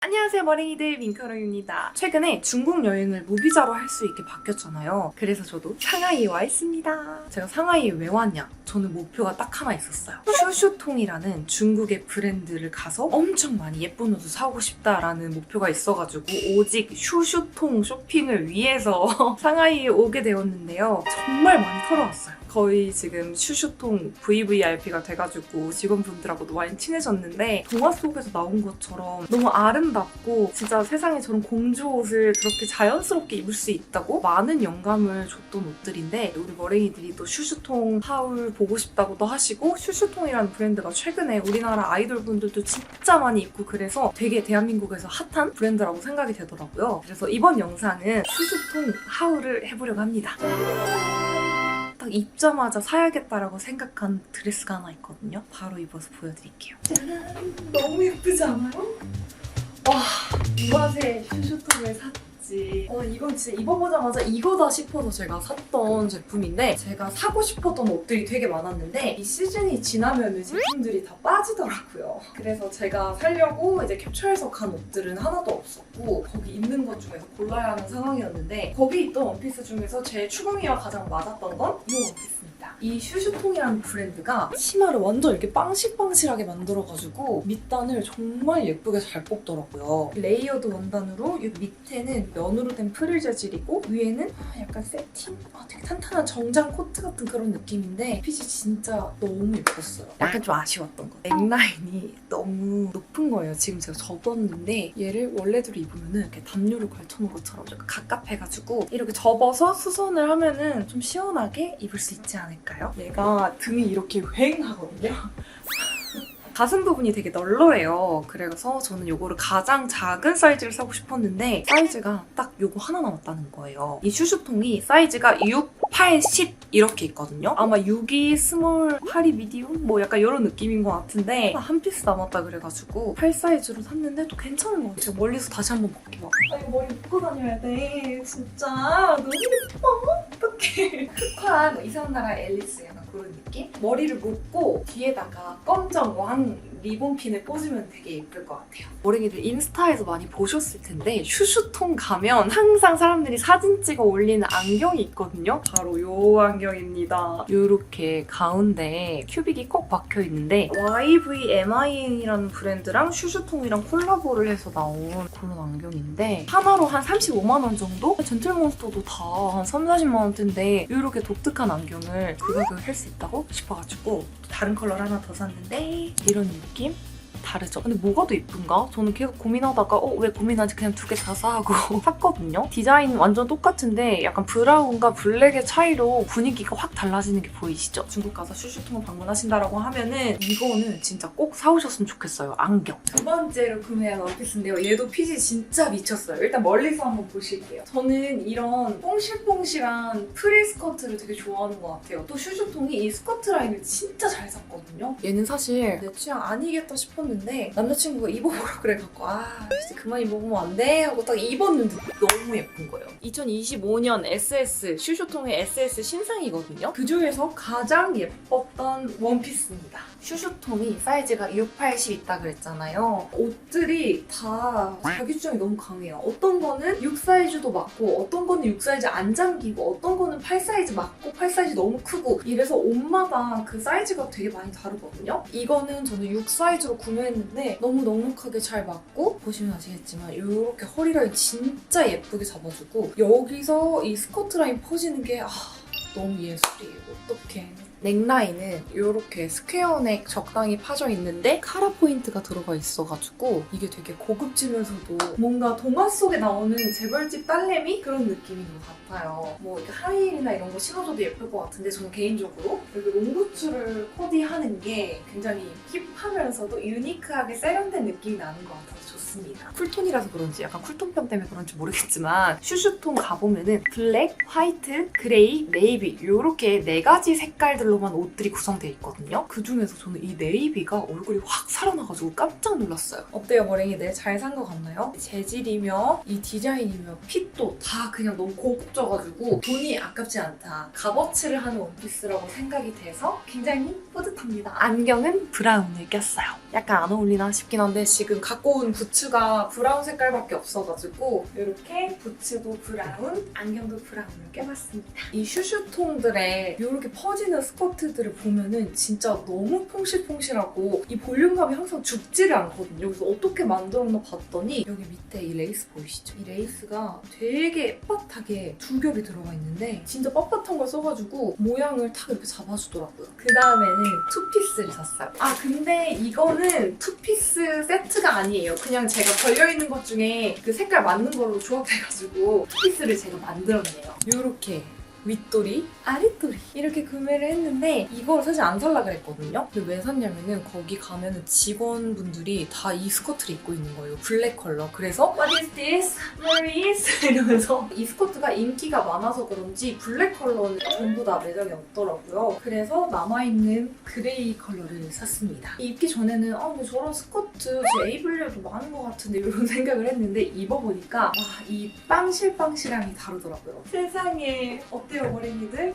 안녕하세요 머랭이들, 민카롱입니다. 최근에 중국 여행을 무비자로 할 수 있게 바뀌었잖아요. 그래서 저도 상하이에 와 있습니다. 제가 상하이에 왜 왔냐? 저는 목표가 딱 하나 있었어요. 슈슈통이라는 중국의 브랜드를 가서 엄청 많이 예쁜 옷을 사고 싶다라는 목표가 있어가지고 오직 슈슈통 쇼핑을 위해서 상하이에 오게 되었는데요. 정말 많이 털어왔어요. 거의 지금 슈슈통 VVIP가 돼가지고 직원분들하고도 많이 친해졌는데 동화 속에서 나온 것처럼 너무 아름답고 진짜 세상에 저런 공주 옷을 그렇게 자연스럽게 입을 수 있다고 많은 영감을 줬던 옷들인데 우리 머랭이들이 또 슈슈통 하울 보고 싶다고도 하시고 슈슈통이라는 브랜드가 최근에 우리나라 아이돌분들도 진짜 많이 입고 그래서 되게 대한민국에서 핫한 브랜드라고 생각이 되더라고요. 그래서 이번 영상은 슈슈통 하울을 해보려고 합니다. 딱 입자마자 사야겠다라고 생각한 드레스가 하나 있거든요. 바로 입어서 보여드릴게요. 짜란! 너무 예쁘지 않아요? 와, 이 맛에 슈슈통을 샀지. 이건 진짜 입어보자마자 이거다 싶어서 제가 샀던 제품인데 제가 사고 싶었던 옷들이 되게 많았는데 이 시즌이 지나면 제품들이 다 빠지더라고요. 그래서 제가 사려고 이제 캡처해서 간 옷들은 하나도 없었고 거기 있는 것 중에서 골라야 하는 상황이었는데 거기 있던 원피스 중에서 제 추궁이와 가장 맞았던 건 이 원피스입니다. 이 슈슈통이라는 브랜드가 치마를 완전 이렇게 빵실빵실하게 만들어가지고 밑단을 정말 예쁘게 잘 뽑더라고요. 레이어드 원단으로 이 밑에는 면으로 된 프릴 재질이고 위에는 약간 세팅? 되게 탄탄한 정장 코트 같은 그런 느낌인데 핏이 진짜 너무 예뻤어요. 약간 좀 아쉬웠던 거. 넥라인이 너무 높은 거예요. 지금 제가 접었는데 얘를 원래대로 입으면은 이렇게 담요를 걸쳐놓은 것처럼 약간 갑갑해가지고 이렇게 접어서 수선을 하면은 좀 시원하게 입을 수 있지 않을까요? 얘가 등이 이렇게 휑 하거든요. 가슴 부분이 되게 널널해요. 그래서 저는 이거를 가장 작은 사이즈를 사고 싶었는데 사이즈가 딱 요거 하나 남았다는 거예요. 이 슈슈통이 사이즈가 6, 8, 10 이렇게 있거든요. 아마 6이 스몰, 8이 미디움? 뭐 약간 이런 느낌인 것 같은데 한 피스 남았다 그래가지고 8 사이즈로 샀는데 또 괜찮은 것 같아요. 멀리서 다시 한번 볼게요. 이거 머리 묶고 다녀야 돼. 진짜 너무 예뻐. 어떡해. 흑화한 이상한 나라 앨리스 약간 그런 느낌? 머리를 묶고 뒤에다가 검정 왕 리본핀을 꽂으면 되게 예쁠 것 같아요. 머랭이들 인스타에서 많이 보셨을 텐데 슈슈통 가면 항상 사람들이 사진 찍어 올리는 안경이 있거든요. 바로 요 안경입니다. 요렇게 가운데에 큐빅이 꼭 박혀 있는데 YVMIN이라는 브랜드랑 슈슈통이랑 콜라보를 해서 나온 그런 안경인데 하나로 한 35만 원 정도? 젠틀몬스터도 다 한 3, 40만 원대인데 이렇게 독특한 안경을 그 가격에 살 수 있다고 싶어가지고 다른 컬러를 하나 더 샀는데 이런 느낌? 다르죠? 근데 뭐가 더 예쁜가? 저는 계속 고민하다가 왜 고민하지? 그냥 두 개 다 사고 샀거든요. 디자인 완전 똑같은데 약간 브라운과 블랙의 차이로 분위기가 확 달라지는 게 보이시죠? 중국 가서 슈슈통을 방문하신다라고 하면은 이거는 진짜 꼭 사오셨으면 좋겠어요. 안경. 두 번째로 구매한 원피스인데요. 얘도 핏이 진짜 미쳤어요. 일단 멀리서 한번 보실게요. 저는 이런 뽕실뽕실한 프릴 스커트를 되게 좋아하는 것 같아요. 또 슈슈통이 이 스커트 라인을 진짜 잘 잡거든요. 얘는 사실 내 취향 아니겠다 싶었는데 남자친구가 입어보라 그래갖고 진짜 그만 입어보면 안 돼? 하고 딱 입었는데 너무 예쁜 거예요. 2025년 SS, 슈슈통의 SS 신상이거든요. 그 중에서 가장 예뻤던 원피스입니다. 슈슈통이 사이즈가 6, 8, 10 있다 그랬잖아요. 옷들이 다 자기 주장이 너무 강해요. 어떤 거는 6 사이즈도 맞고 어떤 거는 6 사이즈 안 잠기고 어떤 거는 8 사이즈 맞고 8 사이즈 너무 크고 이래서 옷마다 그 사이즈가 되게 많이 다르거든요. 이거는 저는 6 사이즈로 구매했는데 너무 넉넉하게 잘 맞고 보시면 아시겠지만 이렇게 허리 라인 진짜 예쁘게 잡아주고 여기서 이 스커트 라인 퍼지는 게 너무 예술이에요. 어떡해. 넥라인은 이렇게 스퀘어 넥 적당히 파져 있는데 카라 포인트가 들어가 있어가지고 이게 되게 고급지면서도 뭔가 동화 속에 나오는 재벌집 딸내미 그런 느낌인 것 같아요. 뭐 이렇게 하이힐이나 이런 거 신어줘도 예쁠 것 같은데 저는 개인적으로 여기 롱부츠를 코디하는 게 굉장히 힙하면서도 유니크하게 세련된 느낌이 나는 것 같아서 좋습니다. 쿨톤이라서 그런지 약간 쿨톤병 때문에 그런지 모르겠지만 슈슈톤 가보면은 블랙, 화이트, 그레이, 네이비 이렇게 4가지 색깔들로만 옷들이 구성되어 있거든요. 그중에서 저는 이 네이비가 얼굴이 확 살아나가지고 깜짝 놀랐어요. 어때요, 머랭이들? 잘 산 것 같나요? 재질이며 이 디자인이며 핏도 다 그냥 너무 고급져가지고 돈이 아깝지 않다. 값어치를 하는 원피스라고 생각이 돼서 굉장히 뿌듯합니다. 안경은 브라운을 꼈어요. 약간 안 어울리나 싶긴 한데 지금 갖고 온 부츠가 브라운 색깔밖에 없어가지고 이렇게 부츠도 브라운, 안경도 브라운을 껴봤습니다. 이 슈슈통들의 이렇게 퍼지는 스커트들을 보면은 진짜 너무 퐁실퐁실하고 이 볼륨감이 항상 죽지를 않거든요. 그래서 어떻게 만들었나 봤더니 여기 밑에 이 레이스 보이시죠? 이 레이스가 되게 빳빳하게 2겹이 들어가 있는데 진짜 빳빳한 걸 써가지고 모양을 탁 이렇게 잡아주더라고요. 그 다음에는 투피스를 샀어요. 아 근데 이거는 투피스 세트가 아니에요. 그냥 제가 걸려있는 것 중에 그 색깔 맞는 걸로 조합해가지고 투피스를 제가 만들었네요. 이렇게 윗도리, 아랫도리 이렇게 구매를 했는데 이걸 사실 안 살라 그랬거든요. 근데 왜 샀냐면은 거기 가면은 직원분들이 다 이 스커트를 입고 있는 거예요. 블랙 컬러. 그래서 What is this? Where is? 이러면서 이 스커트가 인기가 많아서 그런지 블랙 컬러는 전부 다 매장에 없더라고요. 그래서 남아있는 그레이 컬러를 샀습니다. 입기 전에는 근데 저런 스커트 제 에이블리에도 많은 것 같은데 이런 생각을 했는데 입어보니까 와, 이 빵실빵실함이 다르더라고요. 세상에 어때요, 머랭이들?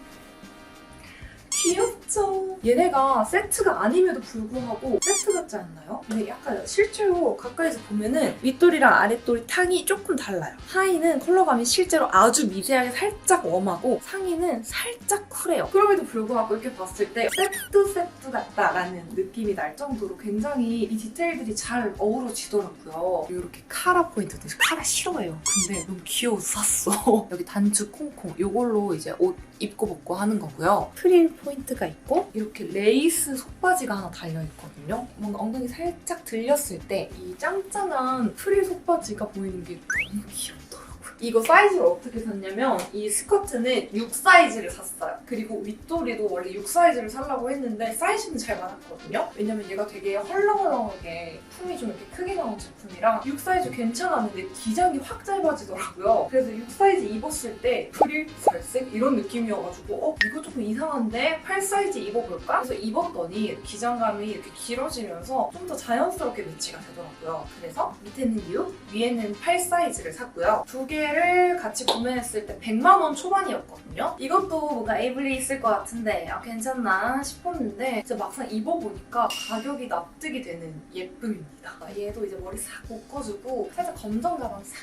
귀엽죠? 얘네가 세트가 아님에도 불구하고 세트 같지 않나요? 근데 약간 실제로 가까이서 보면은 윗도리랑 아랫도리 탕이 조금 달라요. 하의는 컬러감이 실제로 아주 미세하게 살짝 웜하고 상의는 살짝 쿨해요. 그럼에도 불구하고 이렇게 봤을 때 세트 같다라는 느낌이 날 정도로 굉장히 이 디테일들이 잘 어우러지더라고요. 이렇게 카라 포인트도 카라 싫어해요. 근데 너무 귀여워서 샀어. 여기 단추 콩콩 이걸로 이제 옷 입고 벗고 하는 거고요. 프릴 포인트가 있고 이렇게 레이스 속바지가 하나 달려있거든요. 뭔가 엉덩이 살짝 들렸을 때 이 짱짱한 프릴 속바지가 보이는 게 너무 귀엽더라고요. 이거 사이즈를 어떻게 샀냐면 이 스커트는 6 사이즈를 샀어요. 그리고 윗도리도 원래 6 사이즈를 사려고 했는데 사이즈는 잘 맞았거든요. 왜냐면 얘가 되게 헐렁헐렁하게 품이 좀 이렇게 크게 나온 제품이라 6 사이즈 괜찮았는데 기장이 확 짧아지더라고요. 그래서 6 사이즈 입었을 때 프릴, 살색 이런 느낌이어가지고 이거 조금 이상한데 8 사이즈 입어볼까? 그래서 입었더니 기장감이 이렇게 길어지면서 좀 더 자연스럽게 매치가 되더라고요. 그래서 밑에는 6, 위에는 8 사이즈를 샀고요. 두 개를 같이 구매했을 때 100만 원 초반이었거든요. 이것도 뭔가 에이블리 있을 것 같은데 괜찮나 싶었는데 진짜 막상 입어보니까 가격이 납득이 되는 예쁨입니다. 얘도 이제 머리 싹 묶어주고 살짝 검정 가방 싹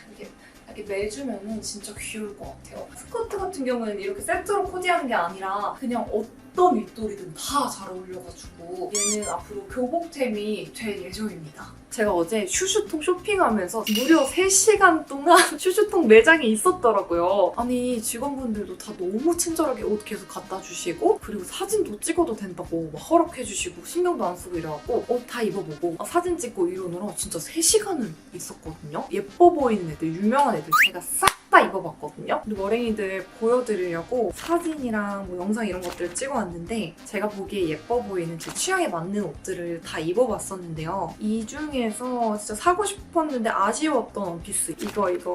이렇게 매주면은 진짜 귀여울 것 같아요. 스커트 같은 경우에는 이렇게 세트로 코디하는 게 아니라 그냥 어떤 윗도리든 다 잘 어울려가지고 얘는 앞으로 교복템이 될 예정입니다. 제가 어제 슈슈통 쇼핑하면서 무려 3시간 동안 슈슈통 매장에 있었더라고요. 아니 직원분들도 다 너무 친절하게 옷 계속 갖다 주시고 그리고 사진도 찍어도 된다고 막 허락해주시고 신경도 안 쓰고 이래갖고 옷 다 입어보고 사진 찍고 이러느라 진짜 3시간을 있었거든요. 예뻐 보이는 애들, 유명한 애들 제가 싹 다 입어봤거든요. 근데 머랭이들 보여드리려고 사진이랑 뭐 영상 이런 것들을 찍어왔는데 제가 보기에 예뻐 보이는 제 취향에 맞는 옷들을 다 입어봤었는데요. 이 중에서 진짜 사고 싶었는데 아쉬웠던 원피스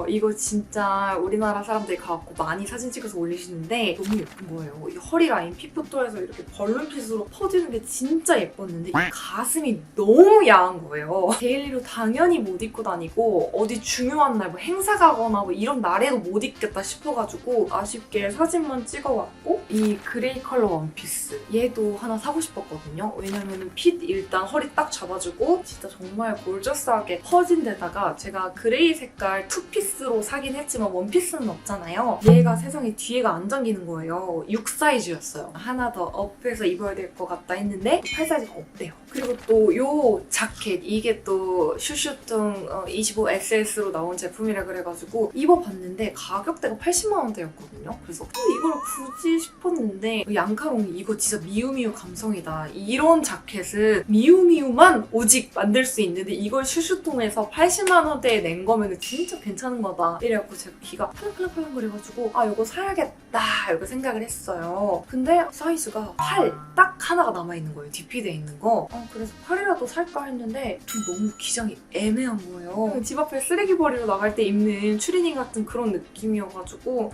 이거 진짜 우리나라 사람들이 가갖고 많이 사진 찍어서 올리시는데 너무 예쁜 거예요. 이 허리 라인 피부톤에서 이렇게 벌룬핏으로 퍼지는 게 진짜 예뻤는데 이 가슴이 너무 야한 거예요. 데일리로 당연히 못 입고 다니고 어디 중요한 날 뭐 행사 가거나 뭐 이런 날에도 못 입겠다 싶어가지고 아쉽게 사진만 찍어왔고 이 그레이 컬러 원피스 얘도 하나 사고 싶었거든요. 왜냐면 핏 일단 허리 딱 잡아주고 진짜 정말 골저스하게 퍼진 데다가 제가 그레이 색깔 투피스로 사긴 했지만 원피스는 없잖아요. 얘가 세상에 뒤에가 안 잠기는 거예요. 6 사이즈였어요. 하나 더 업해서 입어야 될 것 같다 했는데 8 사이즈가 없대요. 그리고 또 요 자켓 이게 또 슈슈통 25SS로 나온 제품이라 그래가지고 입어봤는데 가격대가 80만 원대였거든요. 그래서 이걸 굳이 싶었는데 양카롱이 이거 진짜 미우미우 감성이다. 이런 자켓은 미우미우만 오직 만들 수 있는데 이걸 슈슈통에서 80만 원대에 낸 거면 진짜 괜찮은 거다. 이래갖고 제가 귀가 팔랑팔랑 거려가지고 아 이거 사야겠다 이렇게 생각을 했어요. 근데 사이즈가 8 딱 하나가 남아있는 거예요. DP돼 있는 거. 그래서 8이라도 살까 했는데 좀 너무 기장이 애매한 거예요. 집 앞에 쓰레기 버리러 나갈 때 입는 추리닝 같은 그런 느낌이어가지고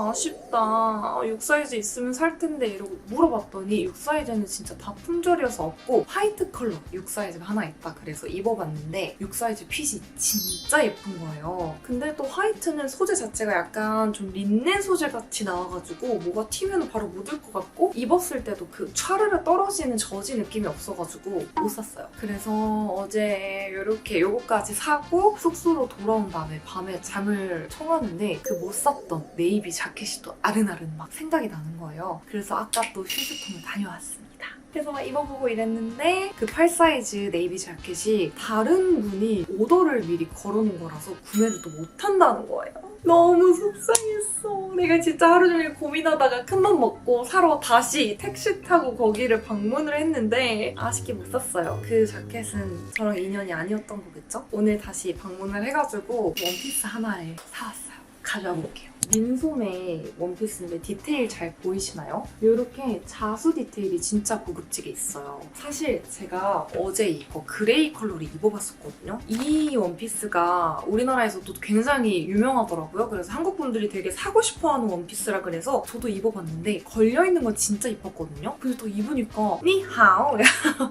아쉽다. 6 사이즈 있으면 살 텐데 이러고 물어봤더니 6 사이즈는 진짜 다 품절이어서 없고 화이트 컬러 6 사이즈가 하나 있다. 그래서 입어봤는데 6 사이즈 핏이 진짜 예쁜 거예요. 근데 또 화이트는 소재 자체가 약간 좀 린넨 소재 같이 나와가지고 뭐가 튀면 바로 묻을 것 같고 입었을 때도 그 촤르르 떨어지는 저지 느낌이 없어가지고 못 샀어요. 그래서 어제 이렇게 요거까지 사고 숙소로 돌아온 다음에 밤에 잠을 청하는데 그 못 샀던 네이비 자켓이 또 아른아른 막 생각이 나는 거예요. 그래서 아까 또 슈즈통을 다녀왔습니다. 그래서 막 입어보고 이랬는데 그 8 사이즈 네이비 자켓이 다른 분이 오더를 미리 걸어놓은 거라서 구매를 또 못한다는 거예요. 너무 속상했어. 내가 진짜 하루 종일 고민하다가 큰맘 먹고 사러 다시 택시 타고 거기를 방문을 했는데 아쉽게 못 샀어요. 그 자켓은 저랑 인연이 아니었던 거겠죠? 오늘 다시 방문을 해가지고 원피스 하나를 사왔어요. 가져와 볼게요. 민소매 원피스인데 디테일 잘 보이시나요? 이렇게 자수 디테일이 진짜 고급지게 있어요. 사실 제가 어제 이거 그레이 컬러를 입어봤었거든요. 이 원피스가 우리나라에서도 굉장히 유명하더라고요. 그래서 한국 분들이 되게 사고 싶어하는 원피스라 그래서 저도 입어봤는데 걸려있는 건 진짜 이뻤거든요. 근데 또 입으니까 니하오!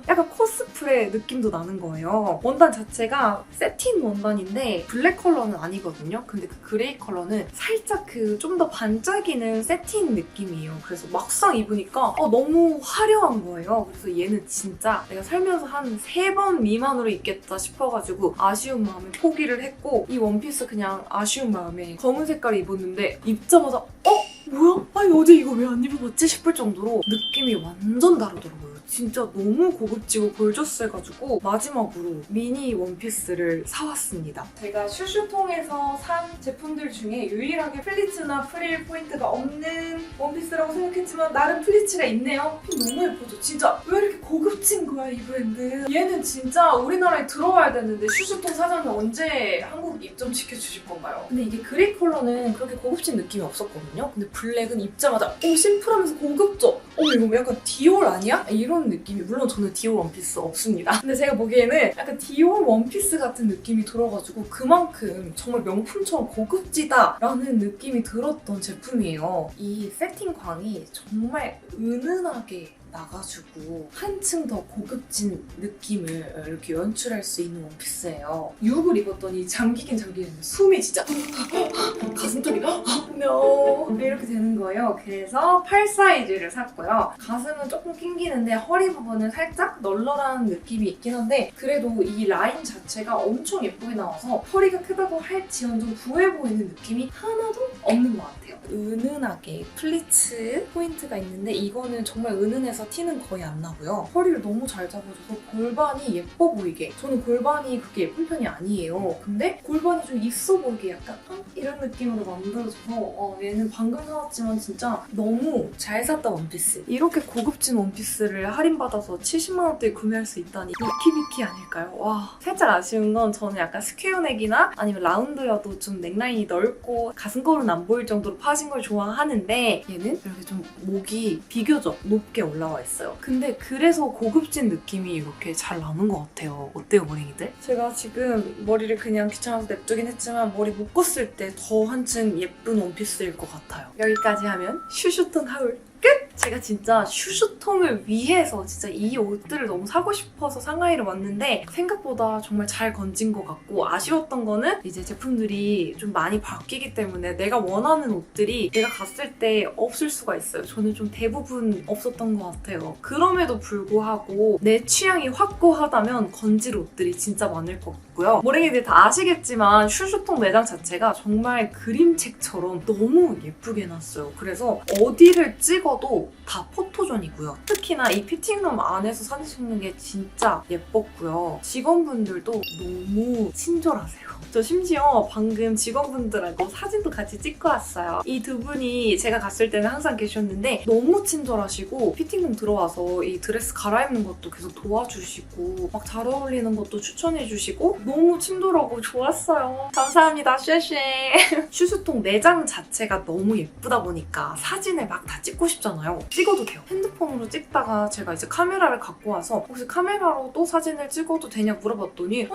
약간 코스프레 느낌도 나는 거예요. 원단 자체가 세틴 원단인데 블랙 컬러는 아니거든요. 근데 그 그레이 컬러는 살짝 그 좀 더 반짝이는 세틴 느낌이에요. 그래서 막상 입으니까 너무 화려한 거예요. 그래서 얘는 진짜 내가 살면서 한 3번 미만으로 입겠다 싶어가지고 아쉬운 마음에 포기를 했고 이 원피스 그냥 아쉬운 마음에 검은 색깔을 입었는데 입자마자 뭐야? 아니 어제 이거 왜 안 입어봤지? 싶을 정도로 느낌이 완전 다르더라고요. 진짜 너무 고급지고 골저스해가지고 마지막으로 미니 원피스를 사왔습니다. 제가 슈슈통에서 산 제품들 중에 유일하게 플리츠나 프릴 포인트가 없는 원피스라고 생각했지만 나름 플리츠가 있네요. 너무 예쁘죠? 진짜 왜 이렇게 고급진 거야 이 브랜드. 얘는 진짜 우리나라에 들어와야 되는데 슈슈통 사장님 언제 한국 입점시켜주실 건가요? 근데 이게 그레이 컬러는 그렇게 고급진 느낌이 없었거든요. 근데 블랙은 입자마자 심플하면서 고급져. 이거 약간 디올 아니야? 이런 느낌이. 물론 저는 디올 원피스 없습니다. 근데 제가 보기에는 약간 디올 원피스 같은 느낌이 들어가지고 그만큼 정말 명품처럼 고급지다라는 느낌이 들었던 제품이에요. 이 세팅광이 정말 은은하게 나가지고 한층 더 고급진 느낌을 이렇게 연출할 수 있는 원피스예요. 6을 입었더니 잠기긴 잠기는데 숨이 진짜 가슴털이 no 이렇게 되는 거예요. 그래서 8 사이즈를 샀고요. 가슴은 조금 낑기는데 허리 부분은 살짝 널널한 느낌이 있긴 한데 그래도 이 라인 자체가 엄청 예쁘게 나와서 허리가 크다고 할지언정 부해 보이는 느낌이 하나도 없는 것 같아요. 은은하게 플리츠 포인트가 있는데 이거는 정말 은은해서 티는 거의 안 나고요. 허리를 너무 잘 잡아줘서 골반이 예뻐 보이게. 저는 골반이 그렇게 예쁜 편이 아니에요. 근데 골반이 좀 있어 보이게 약간 이런 느낌으로 만들어져서 얘는 방금 사왔지만 진짜 너무 잘 샀다 원피스. 이렇게 고급진 원피스를 할인받아서 70만 원대에 구매할 수 있다니 미키미키 아닐까요? 와, 살짝 아쉬운 건 저는 약간 스퀘어 넥이나 아니면 라운드여도 좀 넥라인이 넓고 가슴거울은 안 보일 정도로 파진 걸 좋아하는데 얘는 이렇게 좀 목이 비교적 높게 올라와 있어요. 근데 그래서 고급진 느낌이 이렇게 잘 나는 것 같아요. 어때요, 머랭이들? 제가 지금 머리를 그냥 귀찮아서 냅두긴 했지만 머리 묶었을 때 더 한층 예쁜 원피스일 것 같아요. 여기까지 하면 슈슈톤 하울 끝! 제가 진짜 슈슈통을 위해서 진짜 이 옷들을 너무 사고 싶어서 상하이를 왔는데 생각보다 정말 잘 건진 것 같고 아쉬웠던 거는 이제 제품들이 좀 많이 바뀌기 때문에 내가 원하는 옷들이 내가 갔을 때 없을 수가 있어요. 저는 좀 대부분 없었던 것 같아요. 그럼에도 불구하고 내 취향이 확고하다면 건질 옷들이 진짜 많을 것 같아요. 있고요. 모랭이들 다 아시겠지만 슈슈통 매장 자체가 정말 그림책처럼 너무 예쁘게 해놨어요. 그래서 어디를 찍어도 다 포토존이고요. 특히나 이 피팅룸 안에서 사진 찍는 게 진짜 예뻤고요. 직원분들도 너무 친절하세요. 저 심지어 방금 직원분들하고 사진도 같이 찍고 왔어요. 이 두 분이 제가 갔을 때는 항상 계셨는데 너무 친절하시고 피팅룸 들어와서 이 드레스 갈아입는 것도 계속 도와주시고 막 잘 어울리는 것도 추천해주시고 너무 친절하고 좋았어요. 감사합니다, 쉐쉐. 슈슈통 매장 자체가 너무 예쁘다 보니까 사진을 막 다 찍고 싶잖아요. 찍어도 돼요. 핸드폰으로 찍다가 제가 이제 카메라를 갖고 와서 혹시 카메라로 또 사진을 찍어도 되냐 물어봤더니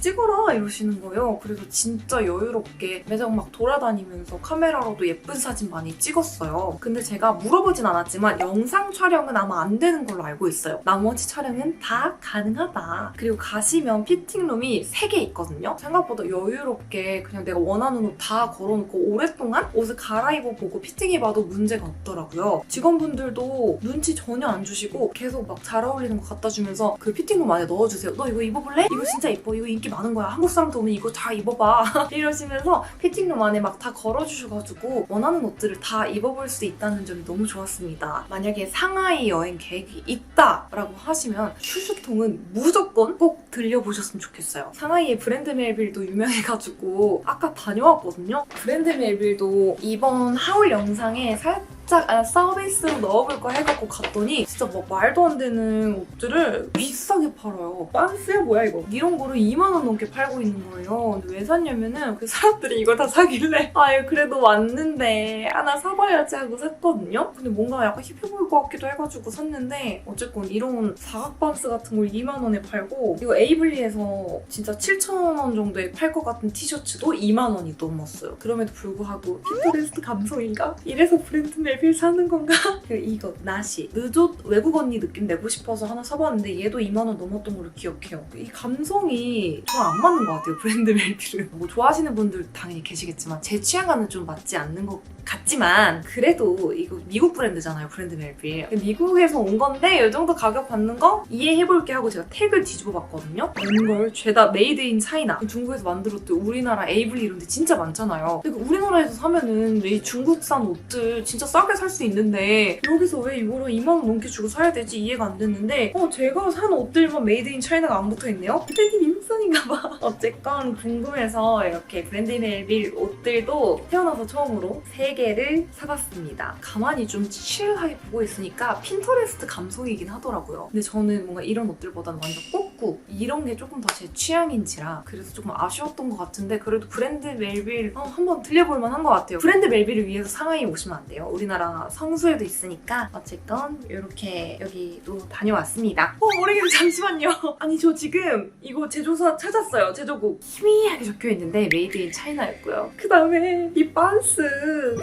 찍어라 이러시는 거예요. 그래서 진짜 여유롭게 매장 막 돌아다니면서 카메라로도 예쁜 사진 많이 찍었어요. 근데 제가 물어보진 않았지만 영상 촬영은 아마 안 되는 걸로 알고 있어요. 나머지 촬영은 다 가능하다. 그리고 가시면 피팅룸이 3개 있거든요. 생각보다 여유롭게 그냥 내가 원하는 옷 다 걸어놓고 오랫동안 옷을 갈아입어보고 피팅해봐도 문제가 없더라고요. 직원분들도 눈치 전혀 안 주시고 계속 막 잘 어울리는 거 갖다 주면서 그 피팅룸 안에 넣어주세요. 너 이거 입어볼래? 이거 진짜 이뻐. 이거 인기 많은 거야. 한국 사람도 오면 이거 다 입어봐. 이러시면서 피팅룸 안에 막 다 걸어주셔가지고 원하는 옷들을 다 입어볼 수 있다는 점이 너무 좋았습니다. 만약에 상하이 여행 계획이 있다라고 하시면 슈슈통은 무조건 꼭 들려보셨으면 좋겠어요. 상하이의 브랜드 멜빌도 유명해가지고 아까 다녀왔거든요. 브랜드 멜빌도 이번 하울 영상에 살짝 서비스로 넣어볼 거 해갖고 갔더니 진짜 막 말도 안 되는 옷들을 비싸게 팔아요. 빤스야 뭐야 이거. 이런 거를 2만 원 넘게 팔고 있는 거예요. 근데 왜 샀냐면은 그 사람들이 이걸 다 사길래 그래도 왔는데 하나 사봐야지 하고 샀거든요. 근데 뭔가 약간 힙해 보일 것 같기도 해가지고 샀는데 어쨌건 이런 사각 빤스 같은 걸 2만 원에 팔고 이거 에이블리에서 진짜 7,000원 정도에 팔 것 같은 티셔츠도 2만 원이 넘었어요. 그럼에도 불구하고 핀터레스트 감성인가? 이래서 브랜드 멜빌 사는 건가? 그리고 이거 나시 느조 외국 언니 느낌 내고 싶어서 하나 사봤는데 얘도 2만 원 넘었던 걸로 기억해요. 이 감성이 저랑 안 맞는 것 같아요. 브랜드 멜빌은 뭐 좋아하시는 분들 당연히 계시겠지만 제 취향과는 좀 맞지 않는 것 같지만 그래도 이거 미국 브랜드잖아요. 브랜드 멜빌 미국에서 온 건데 이 정도 가격 받는 거 이해해볼게 하고 제가 택을 뒤집어 봤거든요. 이걸 죄다 메이드 인 차이나 중국에서 만들었대. 우리나라 에이블리 이런 데 진짜 많잖아요. 근데 우리나라에서 사면은 이 중국산 옷들 진짜 싸게 살 수 있는데 여기서 왜 이거를 2만 원 넘게 주고 사야 되지 이해가 안 됐는데 제가 산 옷들만 메이드 인 차이나가 안 붙어있네요? 되게 미국산인가 봐. 어쨌건 궁금해서 이렇게 브랜드 멜빌 옷들도 태어나서 처음으로 3개를 사봤습니다. 가만히 좀 칠하게 보고 있으니까 핀터레스트 감성이긴 하더라고요. 근데 저는 뭔가 이런 옷들보다는 완전 꽂고 이런 게 조금 더 제 취향인지라 그래서 조금 아쉬웠던 것 같은데 그래도 브랜드 멜빌 한번 들려볼 만한 것 같아요. 브랜드 멜빌을 위해서 상하이 오시면 안 돼요. 우리나라 성수에도 있으니까 어쨌건 이렇게 여기도 다녀왔습니다. 모르겠어요. 잠시만요. 아니 저 지금 이거 제조사 찾았어요. 제조국 희미하게 적혀있는데 메이드 인 차이나였고요. 그 다음에 이 빤스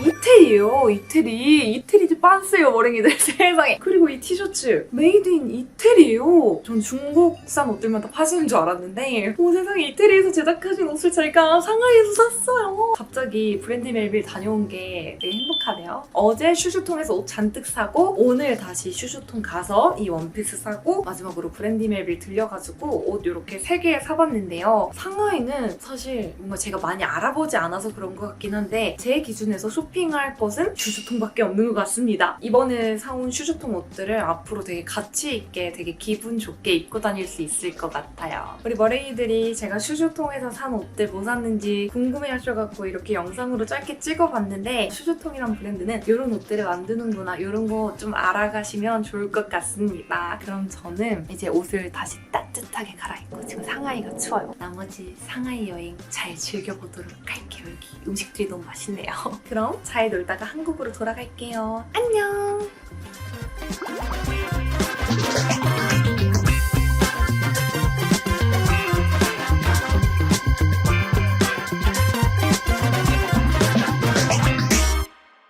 이태리예요. 이태리 빤스예요. 머랭이들 세상에. 그리고 이 티셔츠 메이드 인 이태리예요. 전 중국산 옷들만 다 파시는 줄 알았는데 세상에 이태리에서 제작하신 옷을 제가 상하이에서 샀어요. 갑자기 브랜드 멜빌 다녀온 게 되게 행복하네요. 어제 슈슈통에서 옷 잔뜩 사고 오늘 다시 슈슈통 가서 이 원피스 사고 마지막으로 브랜드 멜빌 들려가지고 옷 이렇게 3개 사봤는데요. 상하이는 사실 뭔가 제가 많이 알아보지 않아서 그런 것 같긴 한데 제 기준에서 쇼핑할 것은 슈슈통밖에 없는 것 같습니다. 이번에 사온 슈슈통 옷들을 앞으로 되게 가치 있게 되게 기분 좋게 입고 다닐 수 있을 것 같아요. 우리 머랭이들이 제가 슈슈통에서 산 옷들 뭐 샀는지 궁금해하셔갖고 이렇게 영상으로 짧게 찍어봤는데 슈슈통이란 브랜드는 이런 옷들을 만드는구나 이런 거 좀 알아가시면 좋을 것 같습니다. 그럼 저는 이제 옷을 다시 따뜻하게 갈아입고 지금 상하이가 추워요. 나머지 상하이 여행 잘 즐겨보도록 할게요. 여기 음식들이 너무 맛있네요. 그럼 잘 놀다가 한국으로 돌아갈게요. 안녕!